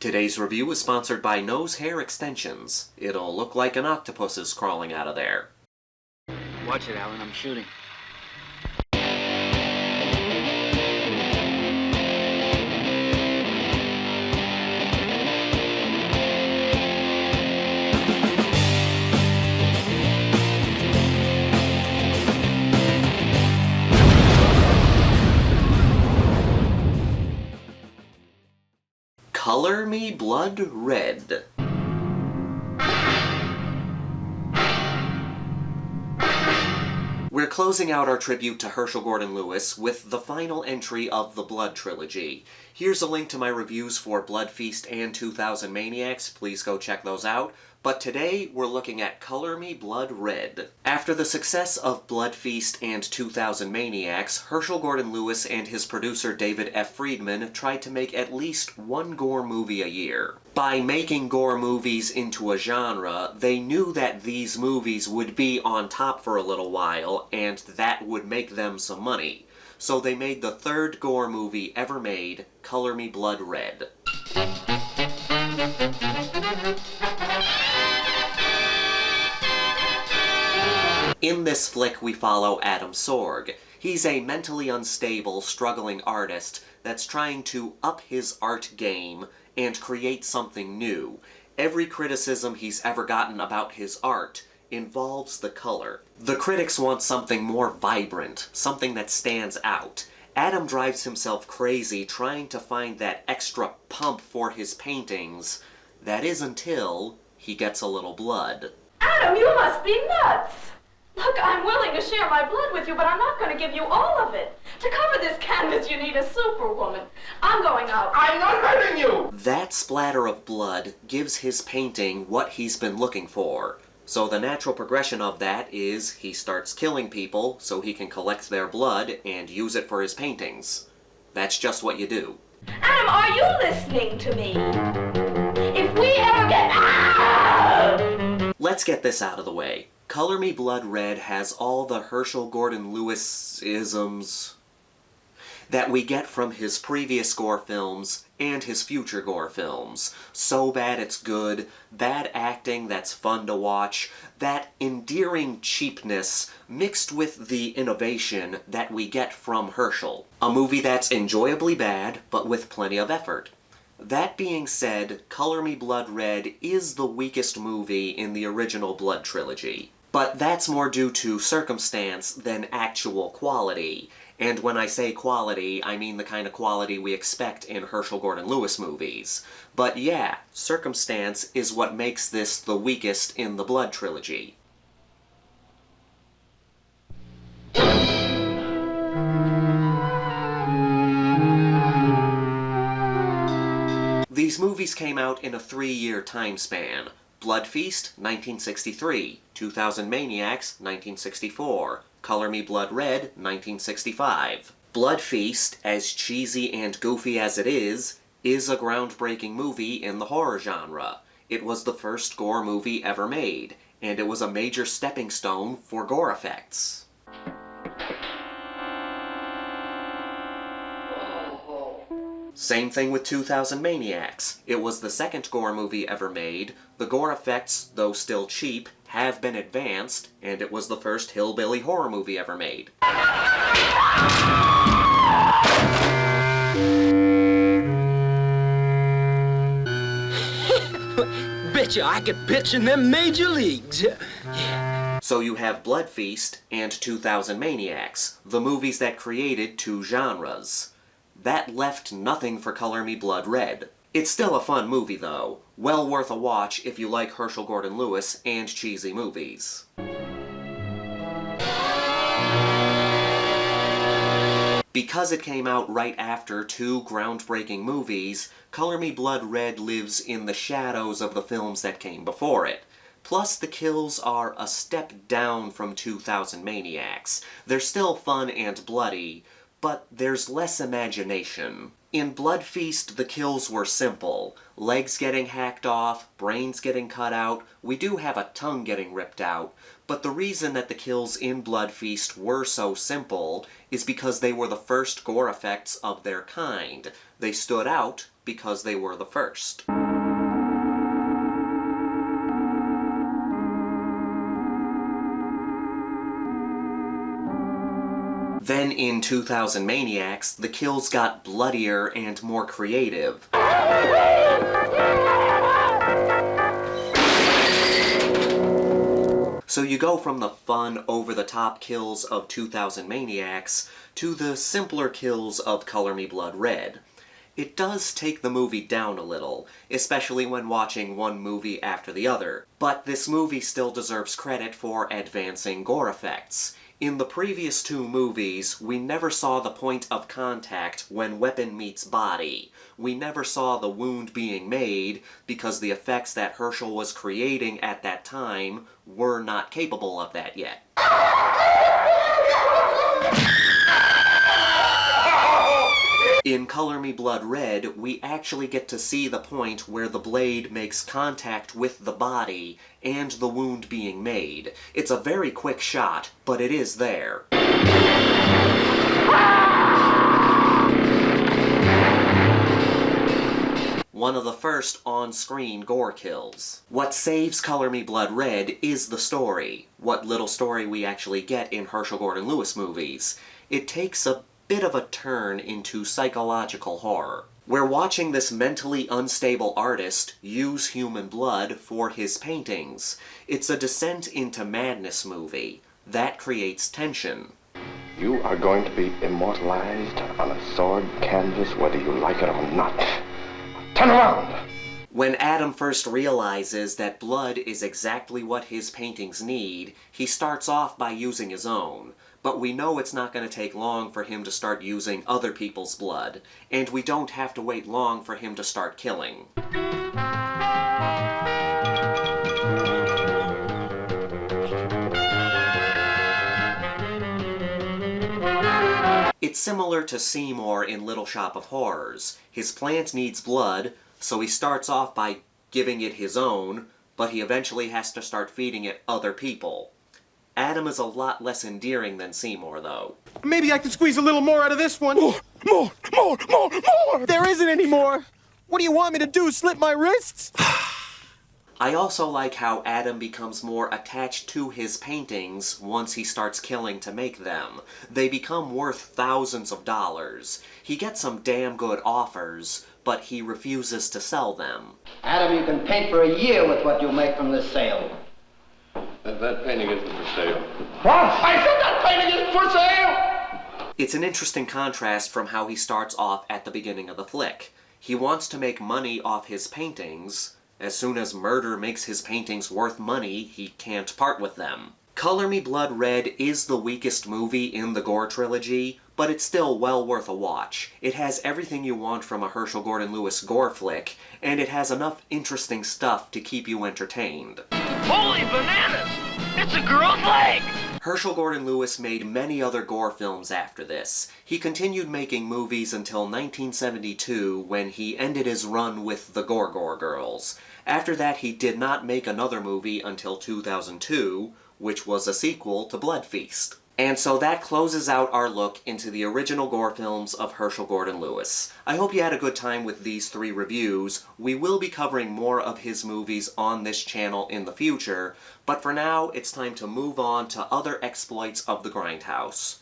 Today's review is sponsored by Nose Hair Extensions. It'll look like an octopus is crawling out of there. Watch it, Elyn, I'm shooting. Color Me Blood Red. We're closing out our tribute to Herschell Gordon Lewis with the final entry of the Blood Trilogy. Here's a link to my reviews for Blood Feast and 2000 Maniacs, please go check those out. But today, we're looking at Color Me Blood Red. After the success of Blood Feast and 2000 Maniacs, Herschell Gordon Lewis and his producer David F. Friedman tried to make at least one gore movie a year. By making gore movies into a genre, they knew that these movies would be on top for a little while, and that would make them some money. So they made the third gore movie ever made, Color Me Blood Red. In this flick, we follow Adam Sorg. He's a mentally unstable, struggling artist that's trying to up his art game and create something new. Every criticism he's ever gotten about his art involves the color. The critics want something more vibrant, something that stands out. Adam drives himself crazy trying to find that extra pump for his paintings. That is until he gets a little blood. Adam, you must be nuts! Look, I'm willing to share my blood with you, but I'm not going to give you all of it. To cover this canvas, you need a superwoman. I'm going out. I'm not hurting you! That splatter of blood gives his painting what he's been looking for. So the natural progression of that is he starts killing people so he can collect their blood and use it for his paintings. That's just what you do. Adam, are you listening to me? If we ever get out! Let's get this out of the way. Color Me Blood Red has all the Herschell Gordon Lewis-isms that we get from his previous Gore films and his future Gore films. So bad it's good, bad acting that's fun to watch, that endearing cheapness mixed with the innovation that we get from Herschell. A movie that's enjoyably bad, but with plenty of effort. That being said, Color Me Blood Red is the weakest movie in the original Blood Trilogy. But that's more due to circumstance than actual quality. And when I say quality, I mean the kind of quality we expect in Herschell Gordon Lewis movies. But yeah, circumstance is what makes this the weakest in the Blood Trilogy. These movies came out in a 3-year time span. Blood Feast, 1963. 2000 Maniacs, 1964. Color Me Blood Red, 1965. Blood Feast, as cheesy and goofy as it is a groundbreaking movie in the horror genre. It was the first gore movie ever made, and it was a major stepping stone for gore effects. Same thing with 2000 Maniacs. It was the second gore movie ever made. The gore effects, though still cheap, have been advanced, and it was the first hillbilly horror movie ever made. Betcha I could pitch in them major leagues. Yeah. So you have Blood Feast and 2000 Maniacs, the movies that created two genres. That left nothing for Color Me Blood Red. It's still a fun movie, though. Well worth a watch if you like Herschell Gordon Lewis and cheesy movies. Because it came out right after two groundbreaking movies, Color Me Blood Red lives in the shadows of the films that came before it. Plus, the kills are a step down from 2000 Maniacs. They're still fun and bloody, but there's less imagination. In Blood Feast, the kills were simple. Legs getting hacked off, brains getting cut out, we do have a tongue getting ripped out, but the reason that the kills in Blood Feast were so simple is because they were the first gore effects of their kind. They stood out because they were the first. Then in 2000 Maniacs, the kills got bloodier and more creative. So you go from the fun, over-the-top kills of 2000 Maniacs to the simpler kills of Color Me Blood Red. It does take the movie down a little, especially when watching one movie after the other, but this movie still deserves credit for advancing gore effects. In the previous two movies, we never saw the point of contact when weapon meets body. We never saw the wound being made because the effects that Herschell was creating at that time were not capable of that yet. In Color Me Blood Red, we actually get to see the point where the blade makes contact with the body and the wound being made. It's a very quick shot, but it is there. One of the first on-screen gore kills. What saves Color Me Blood Red is the story. What little story we actually get in Herschell Gordon Lewis movies. It takes a bit of a turn into psychological horror. We're watching this mentally unstable artist use human blood for his paintings. It's a descent into madness movie. That creates tension. You are going to be immortalized on a sword canvas whether you like it or not. Turn around! When Adam first realizes that blood is exactly what his paintings need, he starts off by using his own. But we know it's not going to take long for him to start using other people's blood, and we don't have to wait long for him to start killing. It's similar to Seymour in Little Shop of Horrors. His plant needs blood, so he starts off by giving it his own, but he eventually has to start feeding it other people. Adam is a lot less endearing than Seymour, though. Maybe I can squeeze a little more out of this one. More! There isn't any more! What do you want me to do, slit my wrists? I also like how Adam becomes more attached to his paintings once he starts killing to make them. They become worth thousands of dollars. He gets some damn good offers, but he refuses to sell them. Adam, you can paint for a year with what you make from this sale. That painting isn't for sale. What? I said that painting isn't for sale! It's an interesting contrast from how he starts off at the beginning of the flick. He wants to make money off his paintings. As soon as murder makes his paintings worth money, he can't part with them. Color Me Blood Red is the weakest movie in the Gore trilogy, but it's still well worth a watch. It has everything you want from a Herschell Gordon Lewis gore flick, and it has enough interesting stuff to keep you entertained. Holy bananas! It's a girl's leg! Herschell Gordon Lewis made many other gore films after this. He continued making movies until 1972, when he ended his run with the Gore Girls. After that, he did not make another movie until 2002, which was a sequel to Blood Feast. And so that closes out our look into the original gore films of Herschell Gordon Lewis. I hope you had a good time with these 3 reviews. We will be covering more of his movies on this channel in the future, but for now, it's time to move on to other exploits of the Grindhouse.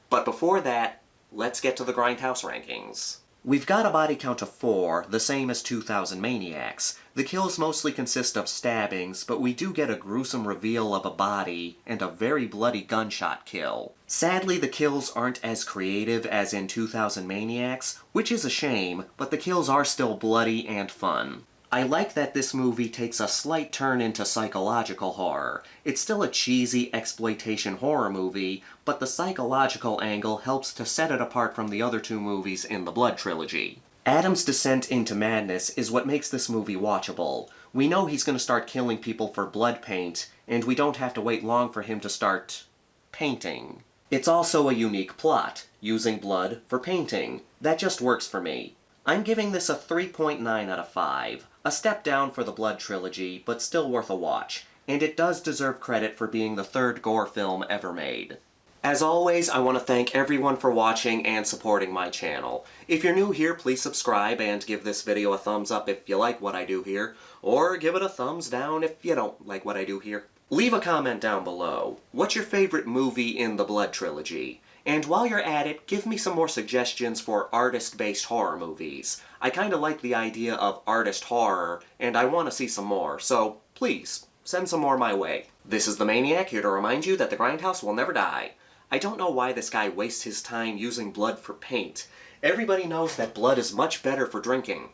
But before that, let's get to the Grindhouse Rankings. We've got a body count of 4, the same as 2000 Maniacs. The kills mostly consist of stabbings, but we do get a gruesome reveal of a body, and a very bloody gunshot kill. Sadly, the kills aren't as creative as in 2000 Maniacs, which is a shame, but the kills are still bloody and fun. I like that this movie takes a slight turn into psychological horror. It's still a cheesy exploitation horror movie, but the psychological angle helps to set it apart from the other 2 movies in the Blood Trilogy. Adam's descent into madness is what makes this movie watchable. We know he's going to start killing people for blood paint, and we don't have to wait long for him to start painting. It's also a unique plot, using blood for painting. That just works for me. I'm giving this a 3.9 out of 5. A step down for the Blood Trilogy, but still worth a watch. And it does deserve credit for being the 3rd gore film ever made. As always, I want to thank everyone for watching and supporting my channel. If you're new here, please subscribe and give this video a thumbs up if you like what I do here, or give it a thumbs down if you don't like what I do here. Leave a comment down below. What's your favorite movie in the Blood Trilogy? And while you're at it, give me some more suggestions for artist-based horror movies. I kinda like the idea of artist horror, and I want to see some more, so please, send some more my way. This is the Maniac, here to remind you that the Grindhouse will never die. I don't know why this guy wastes his time using blood for paint. Everybody knows that blood is much better for drinking.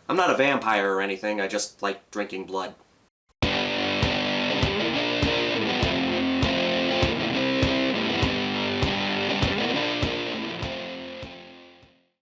I'm not a vampire or anything, I just like drinking blood.